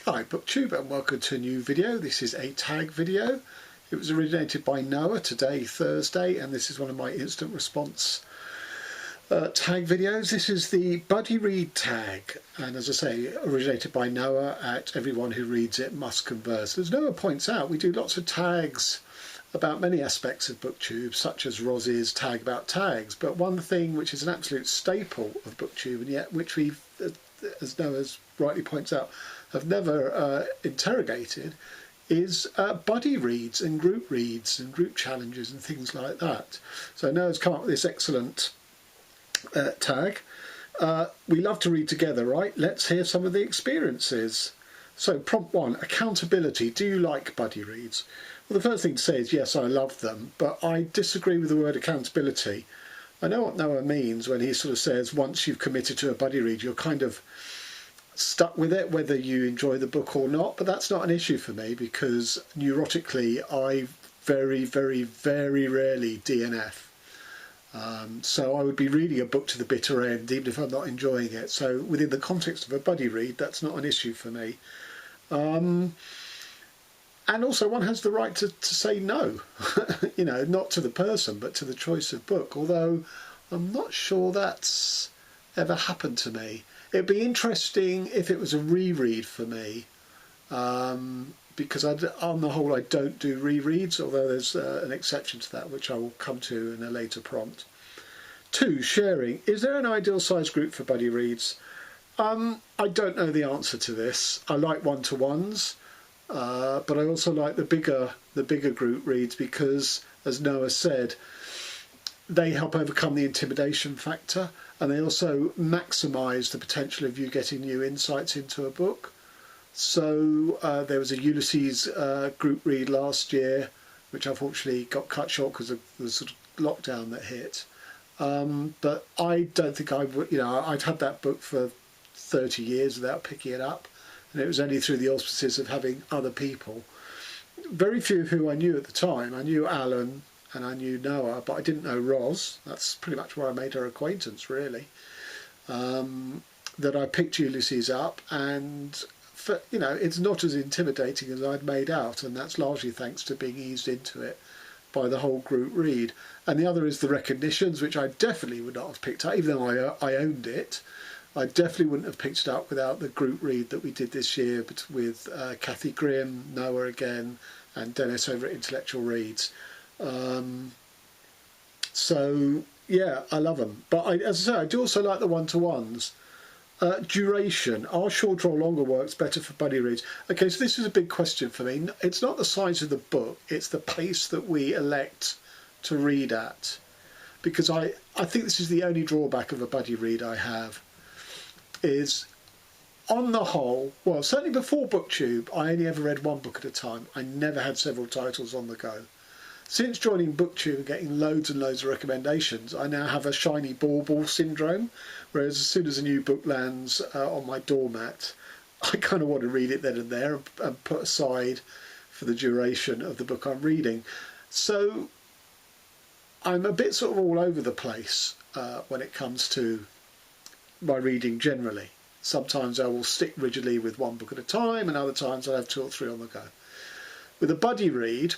Hi BookTube, and welcome to a new video. This is a tag video. It was originated by Noah today, Thursday, and this is one of my instant response tag videos. This is the buddy read tag, and as I say, originated by Noah at Everyone Who Reads It Must Converse. As Noah points out, we do lots of tags about many aspects of BookTube, such as Roz's tag about tags, but one thing which is an absolute staple of BookTube, and yet which we, as Noah rightly points out, have never interrogated, is buddy reads and group challenges and things like that. So Noah's come up with this excellent tag. We love to read together, right? Let's hear some of the experiences. So prompt 1, accountability. Do you like buddy reads? Well, the first thing to say is yes, I love them, but I disagree with the word accountability. I know what Noah means when he sort of says once you've committed to a buddy read, you're kind of stuck with it, whether you enjoy the book or not. But that's not an issue for me, because neurotically I very rarely DNF. So I would be reading a book to the bitter end even if I'm not enjoying it. So within the context of a buddy read, that's not an issue for me. And also one has the right to say no, you know, not to the person but to the choice of book, although I'm not sure that's ever happened to me. It'd be interesting if it was a reread for me, because on the whole I don't do rereads, although there's an exception to that which I will come to in a later prompt. 2, sharing. Is there an ideal size group for buddy reads? I don't know the answer to this. I like one-to-ones, but I also like the bigger group reads because, as Noah said, they help overcome the intimidation factor, and they also maximise the potential of you getting new insights into a book. So there was a Ulysses group read last year, which unfortunately got cut short because of the sort of lockdown that hit. But I don't think I would, you know, I'd had that book for 30 years without picking it up, and it was only through the auspices of having other people, very few of who I knew at the time. I knew Alan and I knew Noah, but I didn't know Roz. That's pretty much where I made her acquaintance, really. That I picked Ulysses up, and for, you know, it's not as intimidating as I'd made out, and that's largely thanks to being eased into it by the whole group read. And the other is the recognitions, which I definitely would not have picked up, even though I owned it. I definitely wouldn't have picked it up without the group read that we did this year with Kathy Grimm, Noah again, and Dennis over at Intellectual Reads. So yeah, I love them. But as I say, I do also like the one-to-ones. Duration. Are shorter or longer works better for buddy reads? Okay, so this is a big question for me. It's not the size of the book, it's the pace that we elect to read at. Because I think this is the only drawback of a buddy read I have, is on the whole, well, certainly before BookTube, I only ever read one book at a time. I never had several titles on the go. Since joining BookTube and getting loads and loads of recommendations, I now have a shiny bauble syndrome, whereas as soon as a new book lands on my doormat, I kind of want to read it then and there and put aside for the duration of the book I'm reading. So I'm a bit sort of all over the place when it comes to my reading generally. Sometimes I will stick rigidly with one book at a time, and other times I'll have 2 or 3 on the go. With a buddy read,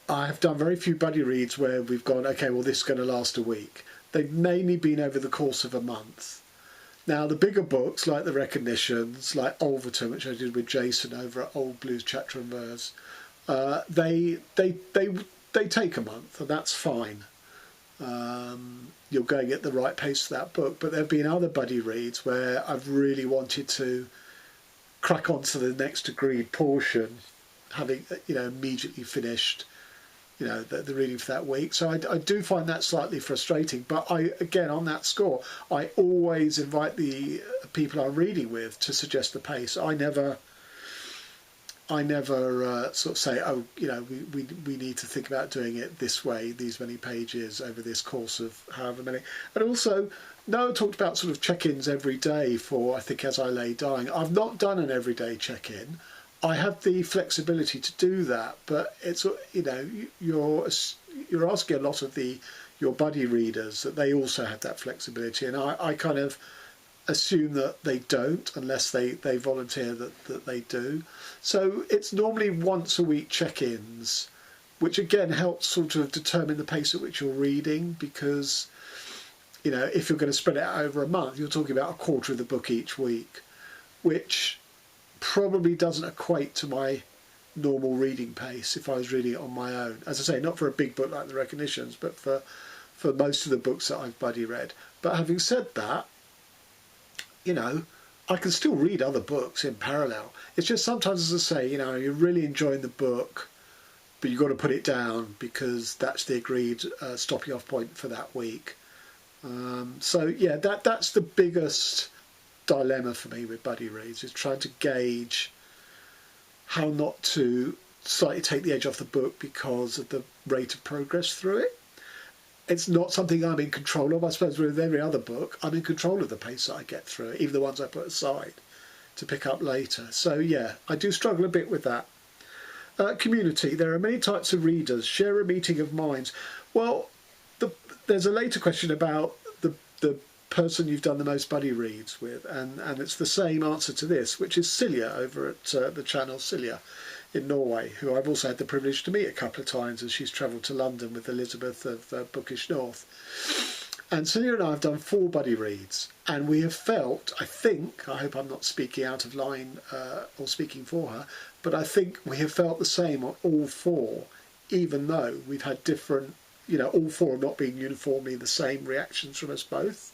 I have done very few buddy reads where we've gone, okay, well, this is going to last a week. They've mainly been over the course of a month. Now, the bigger books, like the recognitions, like Olverton, which I did with Jason over at Old Blues Chapter and Verse, they take a month, and that's fine. You're going at the right pace for that book. But there have been other buddy reads where I've really wanted to crack on to the next agreed portion, having, you know, immediately finished, you know, the reading for that week. So I do find that slightly frustrating. But again, on that score, I always invite the people I'm reading with to suggest the pace. I never sort of say, oh, you know, we need to think about doing it this way, these many pages over this course of however many. And also, Noah talked about sort of check-ins every day for, I think, As I Lay Dying. I've not done an everyday check-in. I have the flexibility to do that, but it's, you know, you're asking a lot of your buddy readers that they also have that flexibility, and I kind of assume that they don't unless they volunteer that they do. So it's normally once a week check-ins, which again helps sort of determine the pace at which you're reading, because, you know, if you're going to spread it out over a month, you're talking about a quarter of the book each week, which probably doesn't equate to my normal reading pace if I was reading it on my own. As I say, not for a big book like The Recognitions, but for most of the books that I've buddy read. But having said that, you know, I can still read other books in parallel. It's just sometimes, as I say, you know, you're really enjoying the book, but you've got to put it down because that's the agreed stopping off point for that week. So yeah, that's the biggest dilemma for me with buddy reads, is trying to gauge how not to slightly take the edge off the book because of the rate of progress through it. It's not something I'm in control of. I suppose with every other book, I'm in control of the pace that I get through it, even the ones I put aside to pick up later. So yeah, I do struggle a bit with that. Community. There are many types of readers. Share a meeting of minds. Well, there's a later question about the person you've done the most buddy reads with, and it's the same answer to this, which is Silje over at the channel Silje in Norway, who I've also had the privilege to meet a couple of times as she's travelled to London with Elizabeth of Bookish North. And Silje and I have done 4 buddy reads, and we have felt, I hope I'm not speaking out of line or speaking for her, but I think we have felt the same on all 4, even though we've had different, you know, all 4 have not been uniformly the same reactions from us both.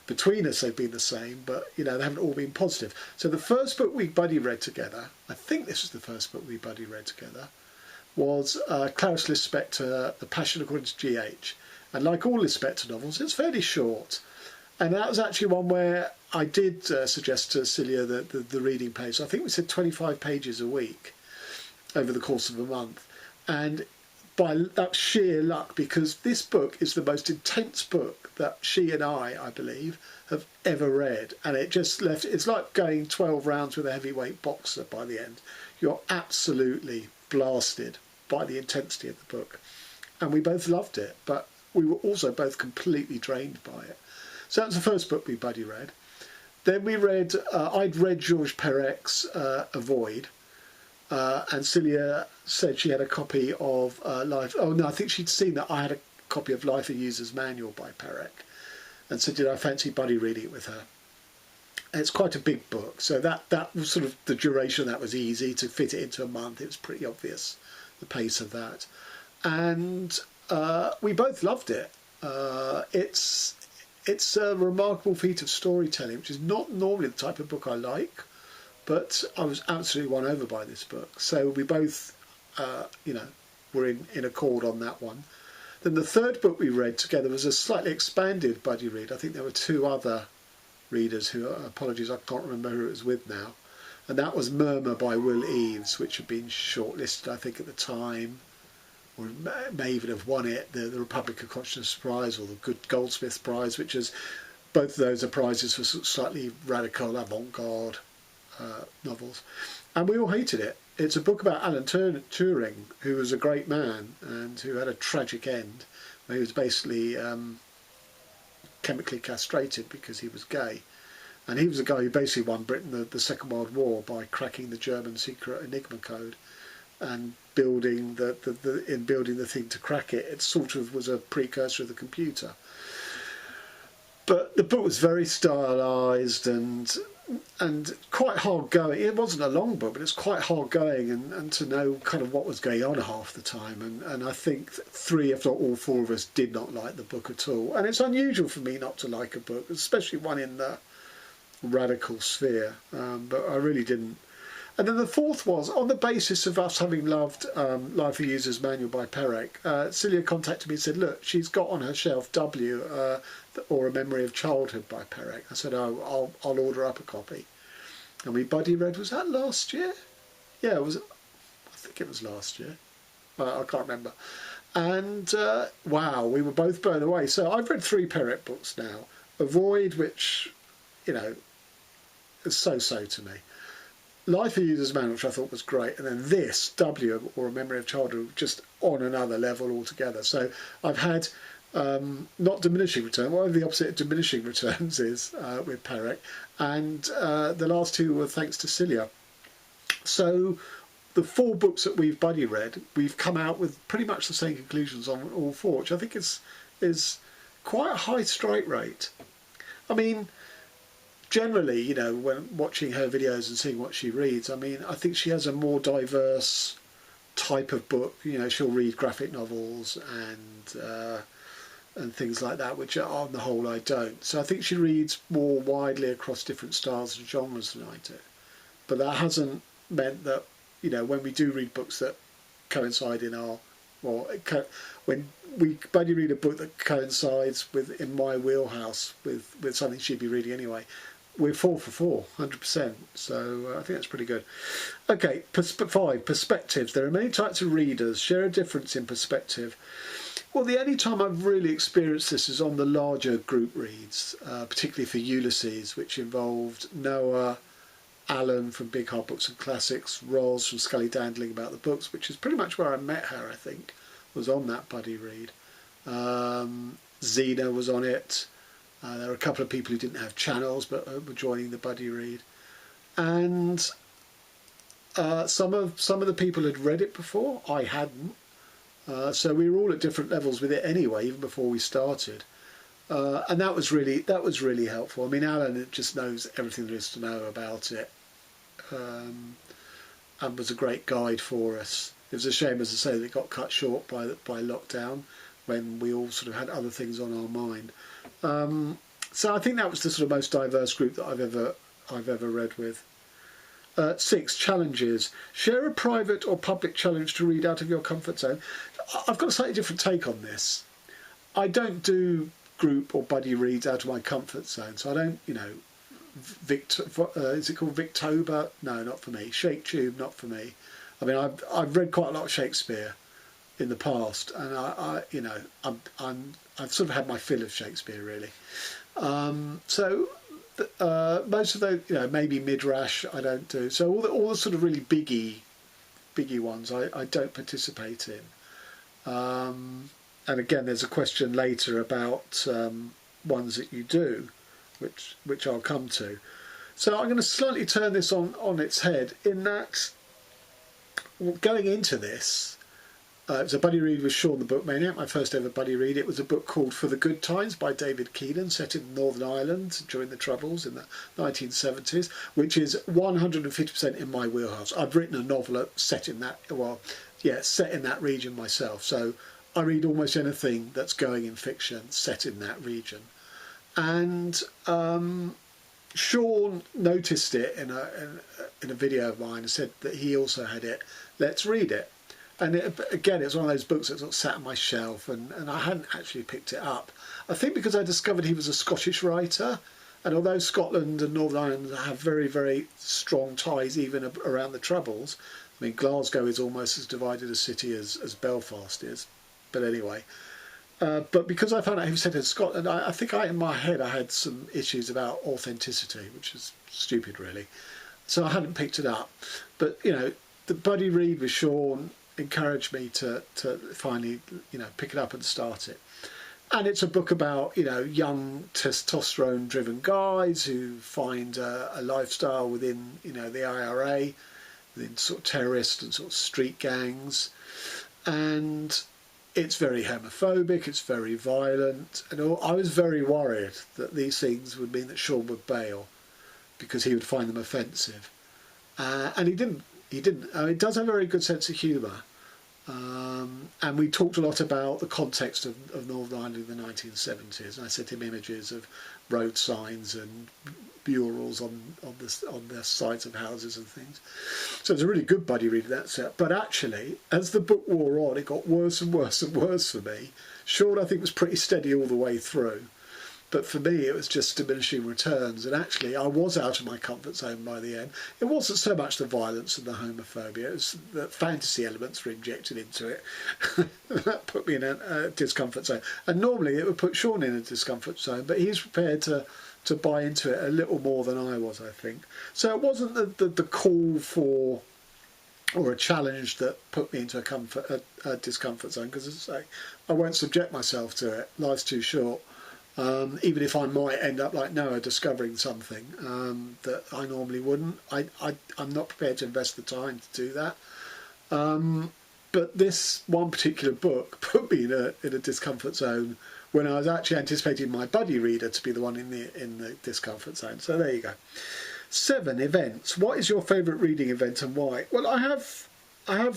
Between us they've been the same, but you know, they haven't all been positive. So the first book we buddy read together, I think this was the first book we buddy read together, was Clarice Lispector, The Passion According to G.H. And like all Lispector novels, it's fairly short. And that was actually one where I did suggest to Silje the reading pace. I think we said 25 pages a week over the course of a month. And by that sheer luck, because this book is the most intense book that she and I believe, have ever read. And it just left, it's like going 12 rounds with a heavyweight boxer by the end. You're absolutely blasted by the intensity of the book. And we both loved it, but we were also both completely drained by it. So that was the first book we buddy read. Then we read, I'd read Georges Perec's Avoid. And Silje said she had a copy of Life. Oh no, I think she'd seen that I had a copy of Life a User's Manual by Perec, and said, did I fancy buddy reading it with her? And it's quite a big book, so that was sort of the duration. That was easy to fit it into a month. It was pretty obvious the pace of that, and we both loved it. It's a remarkable feat of storytelling, which is not normally the type of book I like. But I was absolutely won over by this book. So we both, you know, were in accord on that one. Then the third book we read together was a slightly expanded buddy read. I think there were 2 other readers who, apologies, I can't remember who it was with now. And that was Murmur by Will Eaves, which had been shortlisted, I think, at the time, or may even have won it, the Republic of Consciousness Prize or the Good Goldsmiths Prize, which is, both of those are prizes for slightly radical, avant-garde novels, and we all hated it. It's a book about Alan Turing, who was a great man and who had a tragic end, where he was basically chemically castrated because he was gay, and he was the guy who basically won Britain the Second World War by cracking the German secret Enigma code and building building the thing to crack it. It sort of was a precursor of the computer. But the book was very stylised and quite hard going. It wasn't a long book, but it's quite hard going, and to know kind of what was going on half the time. And I think 3, if not all 4 of us, did not like the book at all. And it's unusual for me not to like a book, especially one in the radical sphere. But I really didn't. And then the fourth was, on the basis of us having loved Life a User's Manual by Perec, Silje contacted me and said, look, she's got on her shelf W, or A Memory of Childhood by Perec. I said, oh, I'll order up a copy. And we buddy read, was that last year? Yeah, I think it was last year. I can't remember. And wow, we were both blown away. So I've read 3 Perec books now. Avoid, which, you know, is so-so to me. Life a User's Manual, which I thought was great, and then this, W, or A Memory of Childhood, just on another level altogether. So I've had not diminishing return, whatever the opposite of diminishing returns is with Perec, and the last two were thanks to Silje. So the 4 books that we've buddy read, we've come out with pretty much the same conclusions on all 4, which I think is quite a high strike rate. I mean, generally, you know, when watching her videos and seeing what she reads, I mean, I think she has a more diverse type of book. You know, she'll read graphic novels and things like that, which on the whole I don't. So I think she reads more widely across different styles and genres than I do. But that hasn't meant that, you know, when we do read books that coincide in our, or when we buddy read a book that coincides with, in my wheelhouse, with something she'd be reading anyway, we're 4 for 4, 100%. So I think that's pretty good. Okay, 5, perspectives. There are many types of readers. Share a difference in perspective. Well, the only time I've really experienced this is on the larger group reads, particularly for Ulysses, which involved Noah, Alan from Big Hard Books and Classics, Roz from Scully Dandling About the Books, which is pretty much where I met her, I think, was on that buddy read. Zena was on it. There were a couple of people who didn't have channels but were joining the buddy read. And some of the people had read it before. I hadn't. So we were all at different levels with it anyway, even before we started. And that was really helpful. I mean, Alan just knows everything there is to know about it, and was a great guide for us. It was a shame, as I say, that it got cut short by lockdown, when we all sort of had other things on our mind. So I think that was the sort of most diverse group that I've ever read with. 6, challenges. Share a private or public challenge to read out of your comfort zone. I've got a slightly different take on this. I don't do group or buddy reads out of my comfort zone, so I don't, you know, is it called Victober? No, not for me. Shake Tube, not for me. I mean, I've read quite a lot of Shakespeare in the past, and I you know, I've sort of had my fill of Shakespeare, really. So most of those, you know, maybe Midrash I don't do. So all the sort of really biggie ones I don't participate in. And again, there's a question later about ones that you do, which I'll come to. So I'm going to slightly turn this on its head, in that going into this, it was a buddy read with Shawn, the book Maniac, my first ever buddy read. It was a book called For the Good Times by David Keenan, set in Northern Ireland during the Troubles in the 1970s, which is 150% in my wheelhouse. I've written a novel set in that, well, yeah, set in that region myself. So I read almost anything that's going in fiction set in that region. And Shawn noticed it in a video of mine and said that he also had it. Let's read it. And again, it's one of those books that sort of sat on my shelf, and I hadn't actually picked it up. I think because I discovered he was a Scottish writer, and although Scotland and Northern Ireland have very, very strong ties even around the Troubles, I mean, Glasgow is almost as divided a city as Belfast is. But anyway, but because I found out he was set in Scotland, I think in my head I had some issues about authenticity, which is stupid, really. So I hadn't picked it up. But, you know, the buddy read with Shawn encouraged me to finally, you know, pick it up and start it. And it's a book about, you know, young testosterone-driven guys who find a lifestyle within, you know, the IRA, within sort of terrorist and sort of street gangs. And it's very homophobic, it's very violent, and I was very worried that these things would mean that Shawn would bail because he would find them offensive. And he didn't. It does have a very good sense of humour. And we talked a lot about the context of Northern Ireland in the 1970s. And I sent him images of road signs and murals on the sides of houses and things. So it's a really good buddy read, that set. But actually, as the book wore on, it got worse and worse and worse for me. Shawn, I think, was pretty steady all the way through. But for me, it was just diminishing returns. And actually, I was out of my comfort zone by the end. It wasn't so much the violence and the homophobia. It was the fantasy elements were injected into it. That put me in a discomfort zone. And normally it would put Shawn in a discomfort zone, but he's prepared to buy into it a little more than I was, I think. So it wasn't the call for or a challenge that put me into a discomfort zone, because as I say, I won't subject myself to it. Life's too short. Even if I might end up like Noah, discovering something that I normally wouldn't, I'm not prepared to invest the time to do that. But this one particular book put me in a discomfort zone when I was actually anticipating my buddy reader to be the one in the discomfort zone. So there you go. 7 events. What is your favourite reading event and why? Well, I have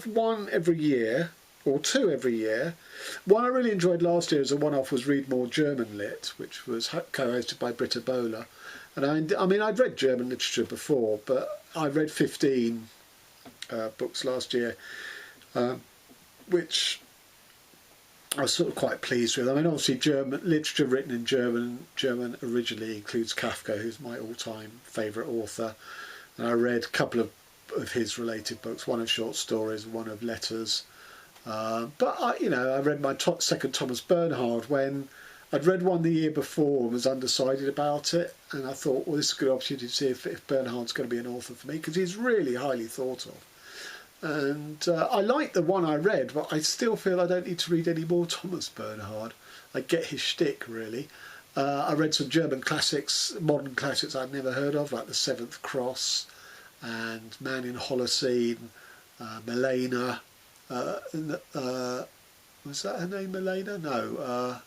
one every year, or 2 every year. One I really enjoyed last year as a one-off was Read More German Lit, which was co-hosted by Britta Böhler. And I mean, I'd read German literature before, but I read 15 books last year, which I was sort of quite pleased with. I mean, obviously, German literature written in German originally includes Kafka, who's my all-time favourite author. And I read a couple of his related books, one of short stories and one of letters. But I read my second Thomas Bernhard when I'd read one the year before and was undecided about it. And I thought, well, this is a good opportunity to see if Bernhard's going to be an author for me, because he's really highly thought of. And I like the one I read, but I still feel I don't need to read any more Thomas Bernhard. I get his shtick, really. I read some German classics, modern classics I'd never heard of, like The Seventh Cross and Man in Holocene, Milena. Was that her name, Milena? No,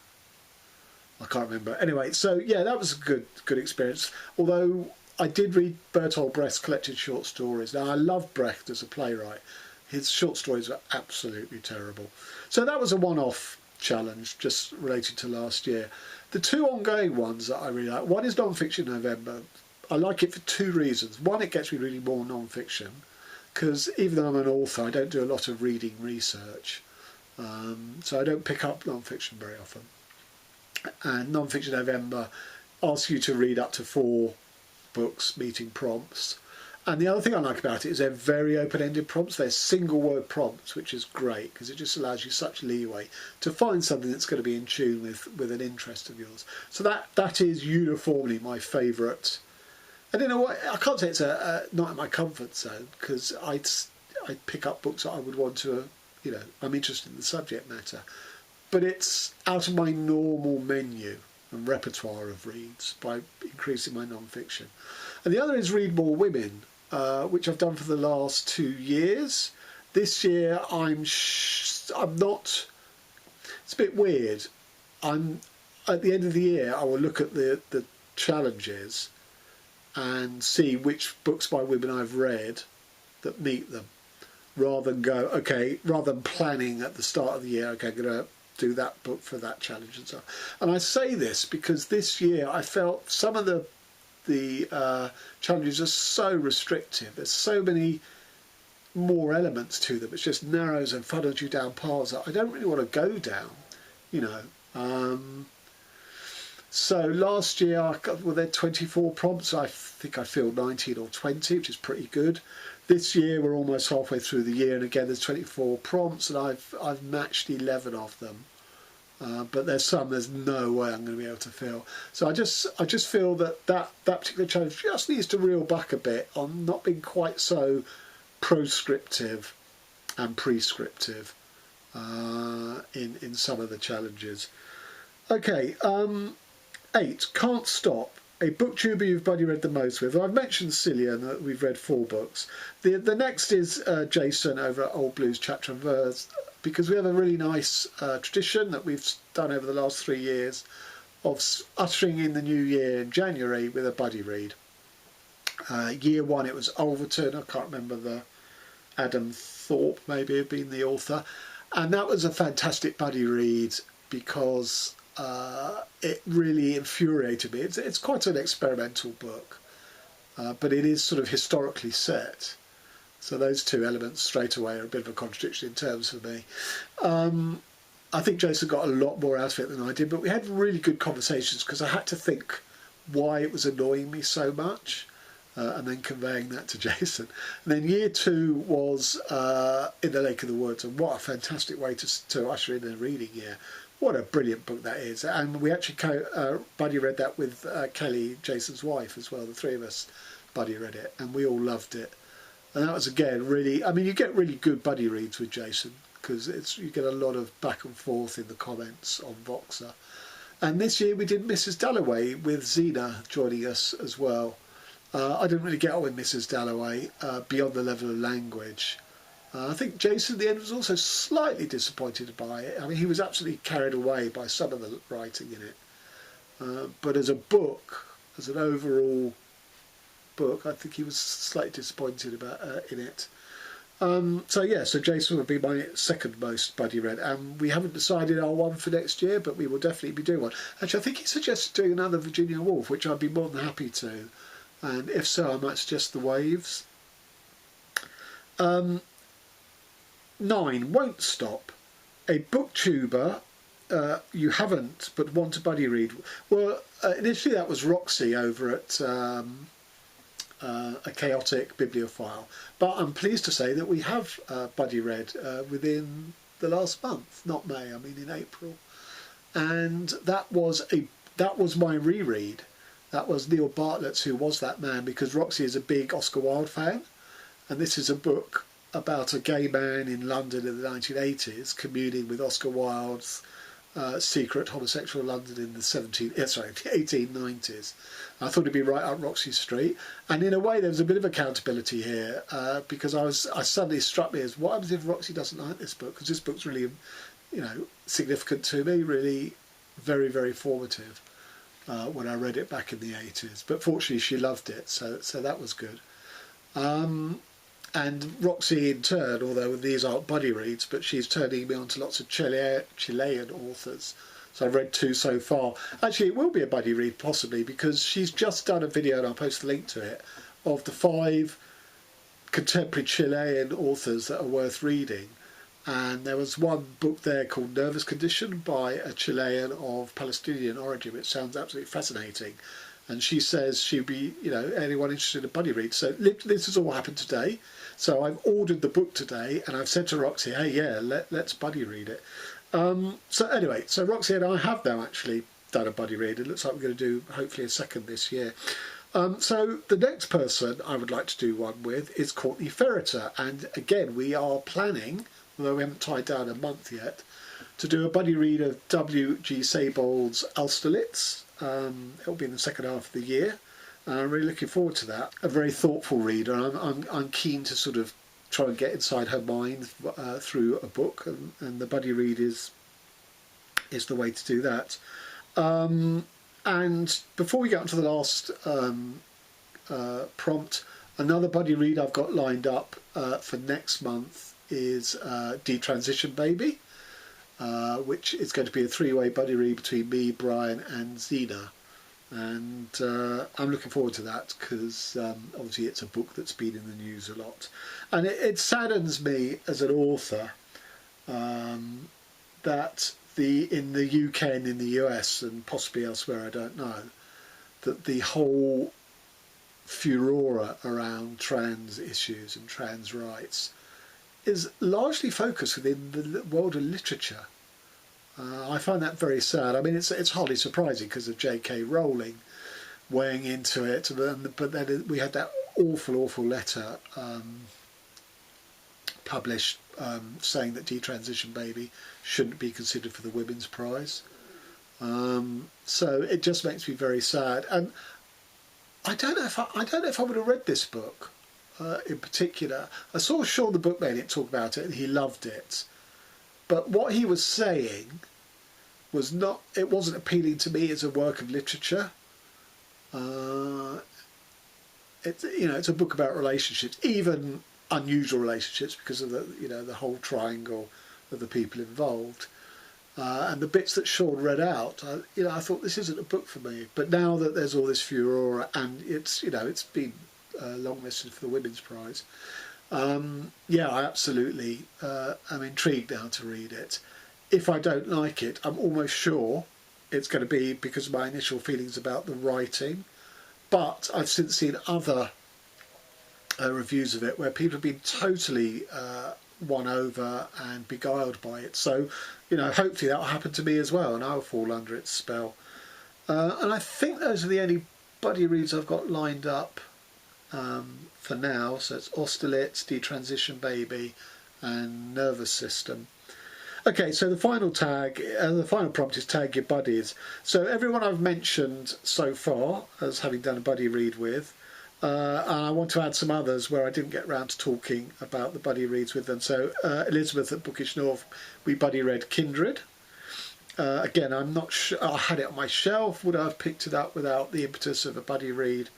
I can't remember. Anyway, so yeah, that was a good experience. Although I did read Bertolt Brecht's collected short stories. Now, I love Brecht as a playwright. His short stories are absolutely terrible. So that was a one-off challenge, just related to last year. The 2 ongoing ones that I really like, one is Non-Fiction November. I like it for 2 reasons. One, it gets me reading more non-fiction, because even though I'm an author, I don't do a lot of reading research. So I don't pick up non-fiction very often. And Non-Fiction November asks you to read up to 4 books meeting prompts. And the other thing I like about it is they're very open-ended prompts. They're single word prompts, which is great because it just allows you such leeway to find something that's going to be in tune with an interest of yours. So that is uniformly my favourite. And in a way, I can't say it's not in my comfort zone, because I pick up books that I would want to, I'm interested in the subject matter. But it's out of my normal menu and repertoire of reads by increasing my non-fiction. And the other is Read More Women, which I've done for the last 2 years. This year I'm not, it's a bit weird. At the end of the year I will look at the challenges and see which books by women I've read that meet them, rather than planning at the start of the year, okay, I'm going to do that book for that challenge and so on. And I say this because this year I felt some of the challenges are so restrictive. There's so many more elements to them. It just narrows and funnels you down paths that I don't really want to go down, So last year there 24 prompts. I think I filled 19 or 20, which is pretty good. This year we're almost halfway through the year, and again there's 24 prompts, and I've matched 11 of them. But there's no way I'm going to be able to fill. So I just feel that particular challenge just needs to reel back a bit on not being quite so proscriptive and prescriptive in some of the challenges. Okay, 8. Can't Stop. A booktuber you've bloody read the most with. I've mentioned Silje and that we've read 4 books. The next is Jason over at Old Blues Chapter and Verse, because we have a really nice tradition that we've done over the last 3 years of ushering in the new year in January with a buddy read. Year 1 it was Overton, I can't remember Adam Thorpe maybe had been the author, and that was a fantastic buddy read because it really infuriated me. It's quite an experimental book, but it is sort of historically set. So those 2 elements straight away are a bit of a contradiction in terms for me. I think Jason got a lot more out of it than I did, but we had really good conversations because I had to think why it was annoying me so much, and then conveying that to Jason. And then year 2 was In the Lake of the Woods, and what a fantastic way to usher in a reading year. What a brilliant book that is. And we actually buddy read that with Kelly, Jason's wife, as well. The 3 of us buddy read it, and we all loved it. And that was, again, really, I mean, you get really good buddy reads with Jason, because you get a lot of back and forth in the comments on Voxer. And this year we did Mrs. Dalloway with Zena joining us as well. I didn't really get on with Mrs. Dalloway beyond the level of language. I think Jason at the end was also slightly disappointed by it. I mean, he was absolutely carried away by some of the writing in it. But as a book, as an overall book, I think he was slightly disappointed about in it. So yeah, so Jason would be my second most buddy read, and we haven't decided our one for next year, but we will definitely be doing one. Actually, I think he suggested doing another Virginia Woolf, which I'd be more than happy to, and if so, I might suggest The Waves. 9, Won't Stop. A booktuber you haven't but want a buddy read. Well, initially that was Roxy over at A Chaotic Bibliophile, but I'm pleased to say that we have buddy read within the last month, not May, I mean in April, and that was my reread. That was Neil Bartlett's Who Was That Man, because Roxy is a big Oscar Wilde fan, and this is a book about a gay man in London in the 1980s communing with Oscar Wilde's secret homosexual London in the 1890s. I thought it'd be right up Roxy Street, and in a way there was a bit of accountability here, because I suddenly struck me as, what happens if Roxy doesn't like this book? Because this book's really, significant to me, really very, very formative when I read it back in the 80s. But fortunately she loved it, so that was good. And Roxy in turn, although these aren't buddy reads, but she's turning me on to lots of Chilean authors. So I've read 2 so far. Actually, it will be a buddy read possibly, because she's just done a video, and I'll post the link to it, of the 5 contemporary Chilean authors that are worth reading. And there was one book there called Nervous Condition by a Chilean of Palestinian origin, which sounds absolutely fascinating. And she says she'd be, anyone interested in a buddy read. So this has all happened today. So I've ordered the book today, and I've said to Roxy, hey, yeah, let's buddy read it. So anyway, so Roxy and I have now actually done a buddy read. It looks like we're going to do hopefully a second this year. So the next person I would like to do one with is Courtney Ferreter. And again, we are planning, although we haven't tied down a month yet, to do a buddy read of W.G. Sebald's Austerlitz. It'll be in the second half of the year. I'm really looking forward to that. A very thoughtful reader. I'm keen to sort of try and get inside her mind through a book, and the buddy read is the way to do that. And before we get on to the last prompt, another buddy read I've got lined up for next month is Detransition Baby, which is going to be a 3-way buddy read between me, Brian and Zena. And I'm looking forward to that, because obviously it's a book that's been in the news a lot. And it saddens me as an author that in the UK and in the US, and possibly elsewhere, I don't know, that the whole furore around trans issues and trans rights is largely focused within the world of literature. I find that very sad. I mean, it's hardly surprising because of J.K. Rowling weighing into it, but then we had that awful letter published saying that Detransition Baby shouldn't be considered for the Women's Prize. So it just makes me very sad, and I don't know if I would have read this book in particular. I saw Shawn the Bookmaniac talk about it, and he loved it. But what he was saying was it wasn't appealing to me as a work of literature. It's a book about relationships, even unusual relationships, because of the whole triangle of the people involved. And the bits that Shawn read out, I thought, this isn't a book for me. But now that there's all this furore, and it's been long listed for the Women's Prize, I absolutely am intrigued now to read it. If I don't like it, I'm almost sure it's going to be because of my initial feelings about the writing. But I've since seen other reviews of it where people have been totally won over and beguiled by it. So, hopefully that will happen to me as well, and I'll fall under its spell. And I think those are the only buddy reads I've got lined up for now. So it's Austerlitz, Detransition Baby and Nervous System. Okay, so the final tag, the final prompt is tag your buddies. So everyone I've mentioned so far as having done a buddy read with, and I want to add some others where I didn't get round to talking about the buddy reads with them. So Elizabeth at Bookish North, we buddy read Kindred. Again, I'm not sure, I had it on my shelf. Would I have picked it up without the impetus of a buddy read?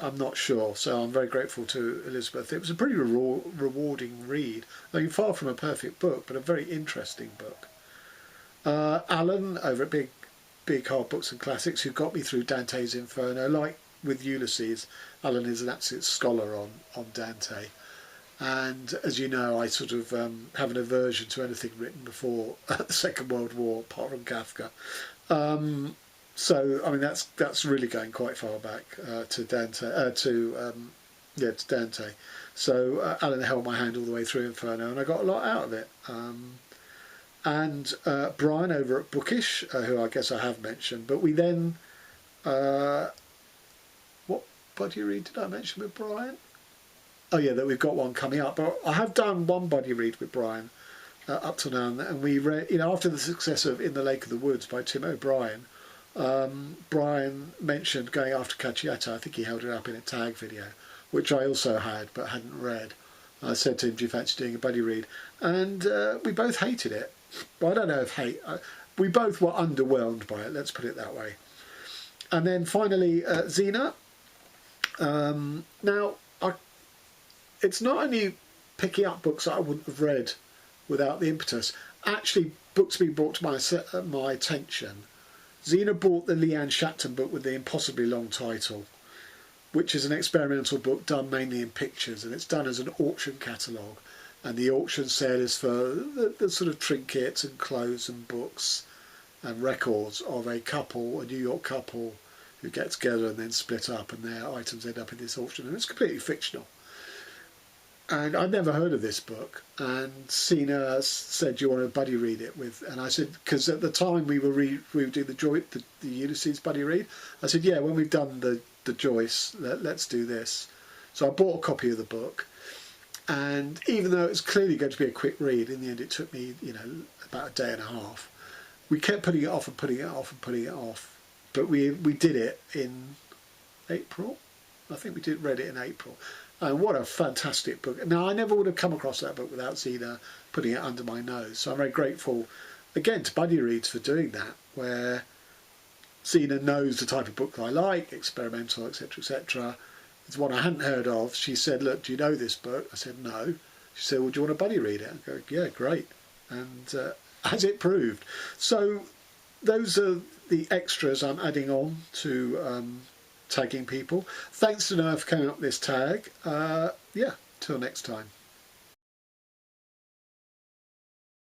I'm not sure, so I'm very grateful to Elizabeth. It was a pretty rewarding read. I mean, far from a perfect book, but a very interesting book. Alan over at Big Hard Books and Classics, who got me through Dante's Inferno. Like with Ulysses, Alan is an absolute scholar on Dante. And as you know, I sort of have an aversion to anything written before the Second World War, apart from Kafka. So I mean that's really going quite far back to Dante. To Dante. So Alan held my hand all the way through Inferno, and I got a lot out of it. And Brian over at Bookish, who I guess I have mentioned, but we then what buddy read did I mention with Brian? Oh yeah, that we've got one coming up. But I have done one buddy read with Brian up to now, and we read, after the success of In the Lake of the Woods by Tim O'Brien. Brian mentioned going after Caccietta. I think he held it up in a tag video, which I also had but hadn't read. I said to him, do you fancy doing a buddy read? And we both hated it. Well, I don't know if we both were underwhelmed by it, let's put it that way. And then finally Xena. Now it's not only picking up books that I wouldn't have read without the impetus, actually books being brought to my attention. Xena bought the Leanne Shapton book with the impossibly long title, which is an experimental book done mainly in pictures, and it's done as an auction catalogue, and the auction sale is for the sort of trinkets and clothes and books and records of a New York couple who get together and then split up, and their items end up in this auction, and it's completely fictional. And I'd never heard of this book, and Sina said, do you want to buddy read it with? And I said, because at the time we were doing the Ulysses buddy read, I said, yeah, when we've done the Joyce, let's do this. So I bought a copy of the book, and even though it was clearly going to be a quick read, in the end it took me, about a day and a half. We kept putting it off and putting it off and putting it off, but we did it in April. I think we read it in April. And what a fantastic book. Now, I never would have come across that book without Xena putting it under my nose. So I'm very grateful, again, to Buddy Reads for doing that, where Xena knows the type of book that I like, experimental, etc., etc. It's one I hadn't heard of. She said, look, do you know this book? I said, no. She said, well, do you want to buddy read it? I go, yeah, great. And as it proved. So those are the extras I'm adding on to tagging people. Thanks to Noah for coming up with this tag. Yeah, till next time.